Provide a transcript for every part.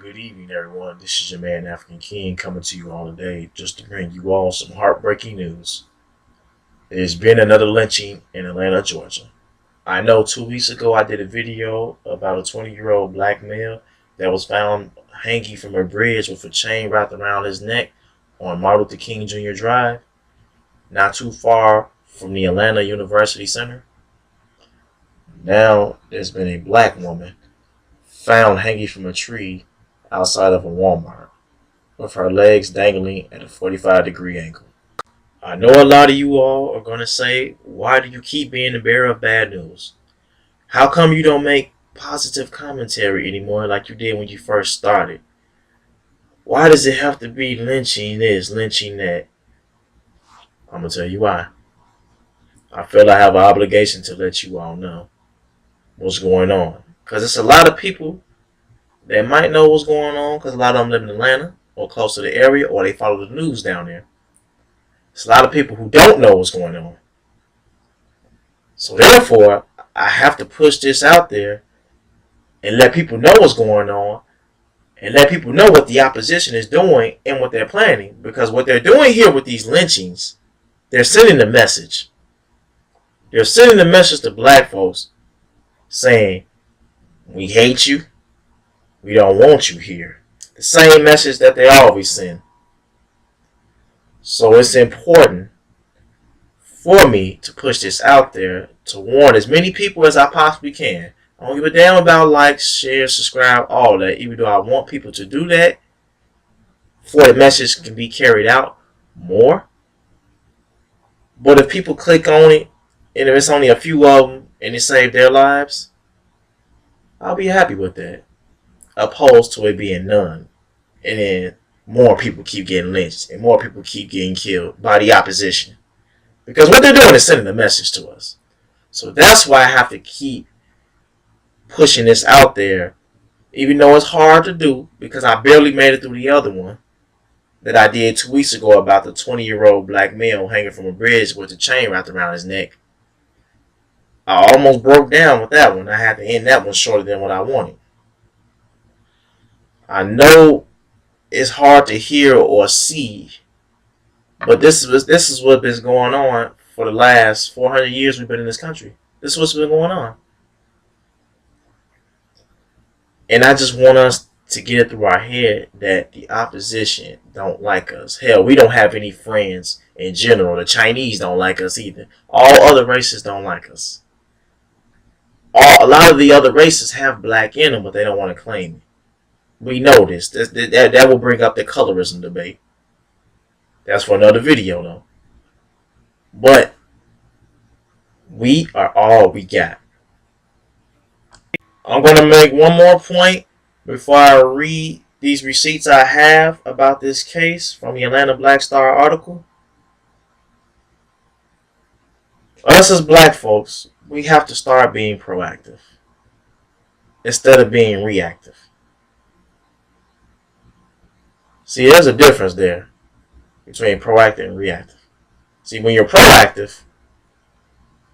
Good evening, everyone. This is your man, African King, coming to you all today just to bring you all some heartbreaking news. There's been another lynching in Atlanta, Georgia. I know 2 weeks ago I did a video about a 20-year-old black male that was found hanging from a bridge with a chain wrapped around his neck on Martin Luther King Jr. Drive, not too far from the Atlanta University Center. Now there's been a black woman found hanging from a tree outside of a Walmart with her legs dangling at a 45-degree angle. I know a lot of you all are going to say, why do you keep being the bearer of bad news? How come you don't make positive commentary anymore like you did when you first started? Why does it have to be lynching this, lynching that? I'm going to tell you why. I feel I have an obligation to let you all know what's going on. Because it's a lot of people that might know what's going on because a lot of them live in Atlanta or close to the area, or they follow the news down there. There's a lot of people who don't know what's going on. So therefore, I have to push this out there and let people know what's going on and let people know what the opposition is doing and what they're planning. Because what they're doing here with these lynchings, they're sending a message. They're sending a message to black folks saying, we hate you. We don't want you here. The same message that they always send. So it's important for me to push this out there to warn as many people as I possibly can. I don't give a damn about likes, share, subscribe, all that, even though I want people to do that before the message can be carried out more. But if people click on it, and if it's only a few of them and it saved their lives, I'll be happy with that. Opposed to it being none. And then more people keep getting lynched and more people keep getting killed by the opposition. Because what they're doing is sending a message to us. So that's why I have to keep pushing this out there, even though it's hard to do because I barely made it through the other one that I did 2 weeks ago about the 20-year-old black male hanging from a bridge with a chain wrapped around his neck. I almost broke down with that one. I had to end that one shorter than what I wanted. I know it's hard to hear or see, but this is what's been going on for the last 400 years we've been in this country. This is what's been going on. And I just want us to get it through our head that the opposition don't like us. Hell, we don't have any friends in general. The Chinese don't like us either. All other races don't like us. A lot of the other races have black in them, but they don't want to claim it. We know this. That will bring up the colorism debate. That's for another video, though. But we are all we got. I'm going to make one more point before I read these receipts I have about this case from the Atlanta Black Star article. Us as black folks, we have to start being proactive instead of being reactive. See, there's a difference there between proactive and reactive. See, when you're proactive,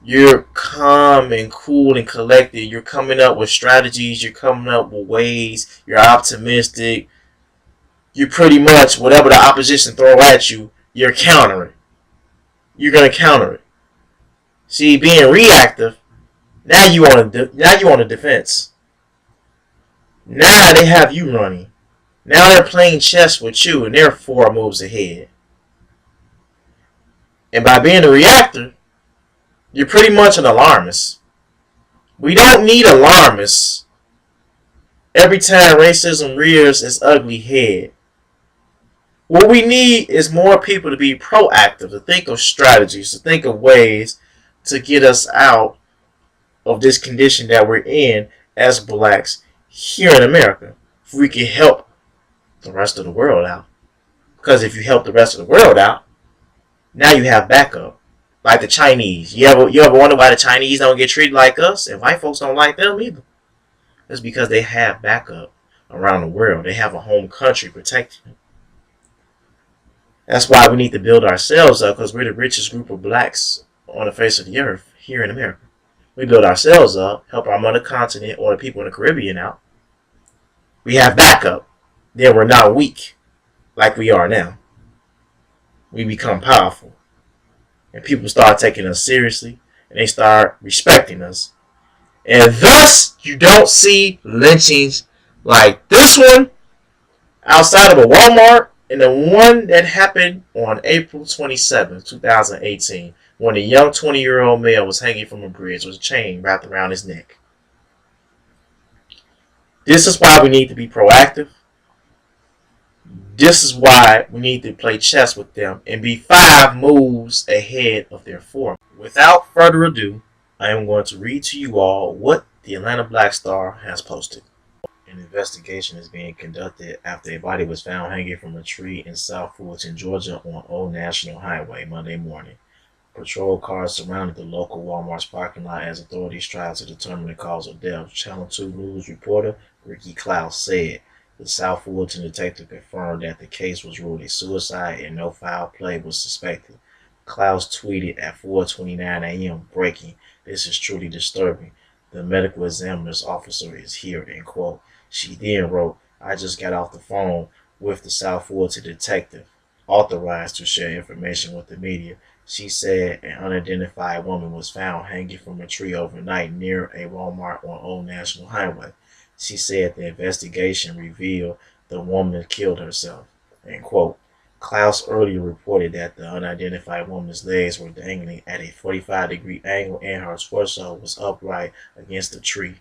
you're calm and cool and collected. You're coming up with strategies. You're coming up with ways. You're optimistic. You pretty much, whatever the opposition throw at you, you're countering. You're going to counter it. See, being reactive, now you on a defense. Now they have you running. Now they're playing chess with you and they're 4 moves ahead. And by being a reactor, you're pretty much an alarmist. We don't need alarmists every time racism rears its ugly head. What we need is more people to be proactive, to think of strategies, to think of ways to get us out of this condition that we're in as blacks here in America. If we can help the rest of the world out. Because if you help the rest of the world out, now you have backup. Like the Chinese. You ever wonder why the Chinese don't get treated like us and white folks don't like them either? It's because they have backup around the world. They have a home country protecting them. That's why we need to build ourselves up, because we're the richest group of blacks on the face of the earth here in America. We build ourselves up, help our mother continent or the people in the Caribbean out. We have backup. then we're not weak like we are now. We become powerful. And people start taking us seriously and they start respecting us. And thus, you don't see lynchings like this one outside of a Walmart and the one that happened on April 27, 2018, when a young 20-year-old male was hanging from a bridge with a chain wrapped around his neck. This is why we need to be proactive. This is why we need to play chess with them and be 5 moves ahead of their 4. Without further ado, I am going to read to you all what the Atlanta Black Star has posted. An investigation is being conducted after a body was found hanging from a tree in South Fulton, Georgia on Old National Highway Monday morning. Patrol cars surrounded the local Walmart's parking lot as authorities tried to determine the cause of death. Channel 2 News reporter Ricky Klaus said the South Fulton detective confirmed that the case was ruled a suicide and no foul play was suspected. Klaus tweeted at 4:29 a.m. breaking, "This is truly disturbing. The medical examiner's officer is here," end quote. She then wrote, "I just got off the phone with the South Fulton detective authorized to share information with the media. She said an unidentified woman was found hanging from a tree overnight near a Walmart on Old National Highway. She said the investigation revealed the woman killed herself," end quote. Klaus earlier reported that the unidentified woman's legs were dangling at a 45-degree angle and her torso was upright against the tree.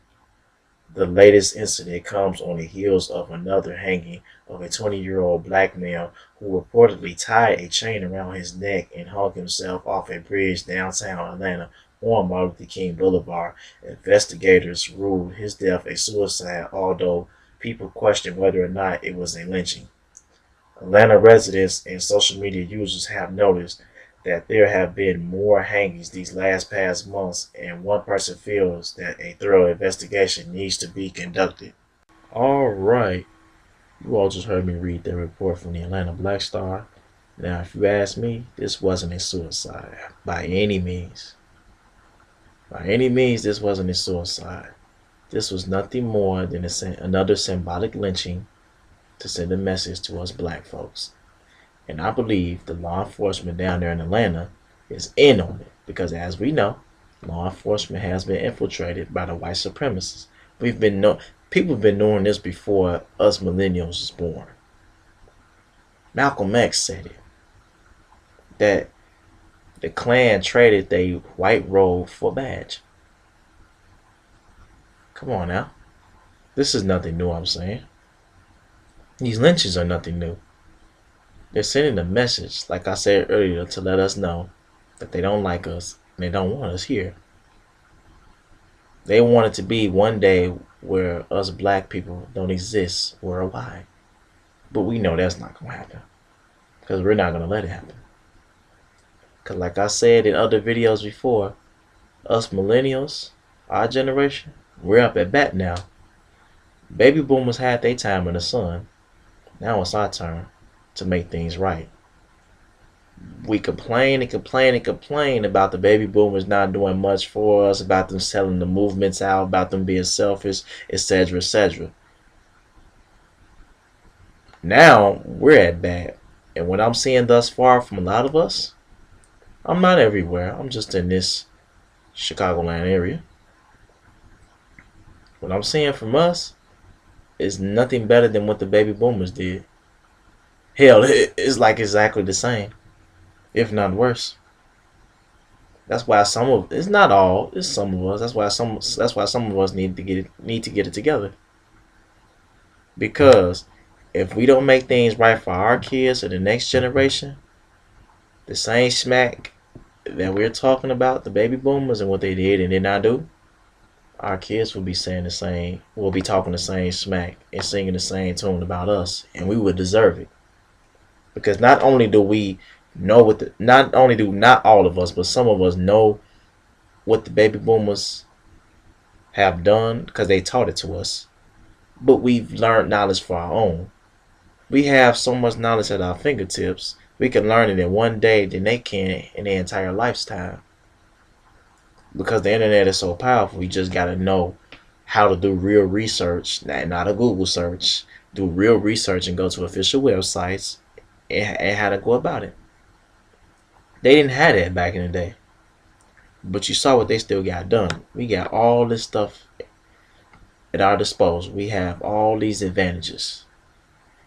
The latest incident comes on the heels of another hanging of a 20-year-old black male who reportedly tied a chain around his neck and hung himself off a bridge downtown Atlanta on Martin Luther King Boulevard. Investigators ruled his death a suicide, although people question whether or not it was a lynching. Atlanta residents and social media users have noticed that there have been more hangings these past months, and one person feels that a thorough investigation needs to be conducted. All right, you all just heard me read that report from the Atlanta Black Star. Now, if you ask me, this wasn't a suicide by any means. By any means, this wasn't a suicide. This was nothing more than another symbolic lynching to send a message to us black folks. And I believe the law enforcement down there in Atlanta is in on it because, as we know, law enforcement has been infiltrated by the white supremacists. People have been knowing this before us millennials was born. Malcolm X said it, that the Klan traded their white robe for a badge. Come on now. This is nothing new, I'm saying. These lynchings are nothing new. They're sending a message, like I said earlier, to let us know that they don't like us and they don't want us here. They want it to be one day where us black people don't exist worldwide. But we know that's not going to happen because we're not going to let it happen. Because like I said in other videos before, us millennials, our generation, we're up at bat now. Baby boomers had their time in the sun. Now it's our turn to make things right. We complain and complain and complain about the baby boomers not doing much for us, about them selling the movements out, about them being selfish, etc., etc. Now we're at bat. And what I'm seeing thus far from a lot of us, I'm not everywhere. I'm just in this Chicagoland area. What I'm seeing from us is nothing better than what the baby boomers did. Hell, it's like exactly the same, if not worse. That's why it's not all, it's some of us. That's why some of us need to get it together. Because if we don't make things right for our kids or the next generation, the same smack that we're talking about, the baby boomers and what they did and did not do, our kids will be saying the same, will be talking the same smack and singing the same tune about us, and we would deserve it. Because not only do not all of us, but some of us know what the baby boomers have done because they taught it to us. But we've learned knowledge for our own. We have so much knowledge at our fingertips, we can learn it in one day than they can in their entire lifetime. Because the internet is so powerful, you just got to know how to do real research, not a Google search. do real research and go to official websites and how to go about it. They didn't have that back in the day. But you saw what they still got done. We got all this stuff at our disposal. We have all these advantages.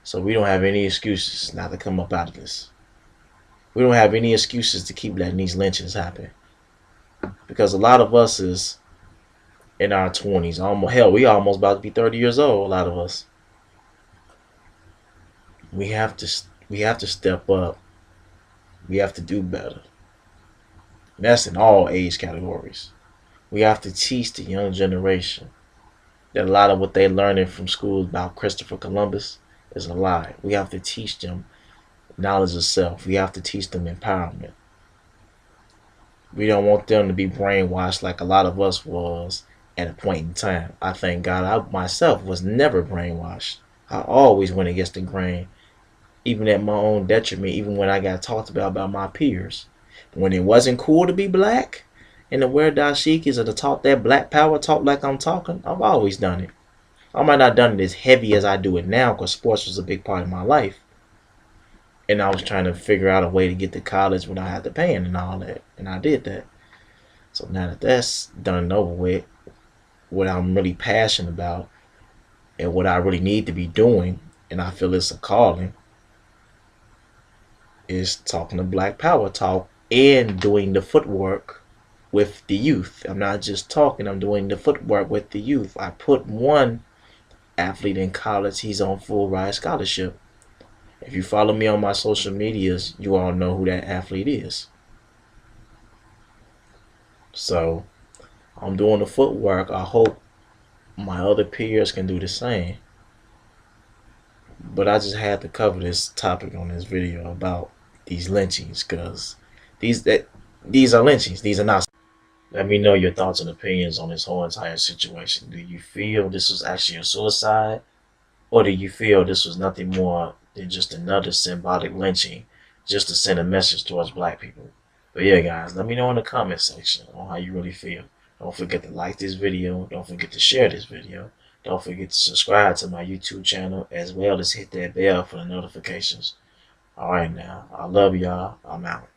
So we don't have any excuses not to come up out of this. We don't have any excuses to keep letting these lynchings happen. Because a lot of us is in our 20s. Hell, we almost about to be 30 years old, a lot of us. We have to step up. We have to do better. And that's in all age categories. We have to teach the young generation that a lot of what they're learning from schools about Christopher Columbus is a lie. We have to teach them knowledge of self. We have to teach them empowerment. We don't want them to be brainwashed like a lot of us was at a point in time. I thank God I myself was never brainwashed. I always went against the grain, even at my own detriment, even when I got talked about by my peers. When it wasn't cool to be black and to wear dashikis or to talk that black power talk like I'm talking, I've always done it. I might not have done it as heavy as I do it now because sports was a big part of my life. And I was trying to figure out a way to get to college without having to pay and all that. And I did that. So now that that's done and over with, what I'm really passionate about and what I really need to be doing, and I feel it's a calling, is talking to black power talk and doing the footwork with the youth. I'm not just talking, I'm doing the footwork with the youth. I put one athlete in college, he's on full ride scholarship. If you follow me on my social medias, you all know who that athlete is. So I'm doing the footwork. I hope my other peers can do the same. But I just had to cover this topic on this video about these lynchings because these are lynchings. These are not. Let me know your thoughts and opinions on this whole entire situation. Do you feel this was actually a suicide? Or do you feel this was nothing more than just another symbolic lynching just to send a message towards black people? But yeah, guys, let me know in the comment section on how you really feel. Don't forget to like this video. Don't forget to share this video. Don't forget to subscribe to my YouTube channel as well as hit that bell for the notifications. All right, now. I love y'all. I'm out.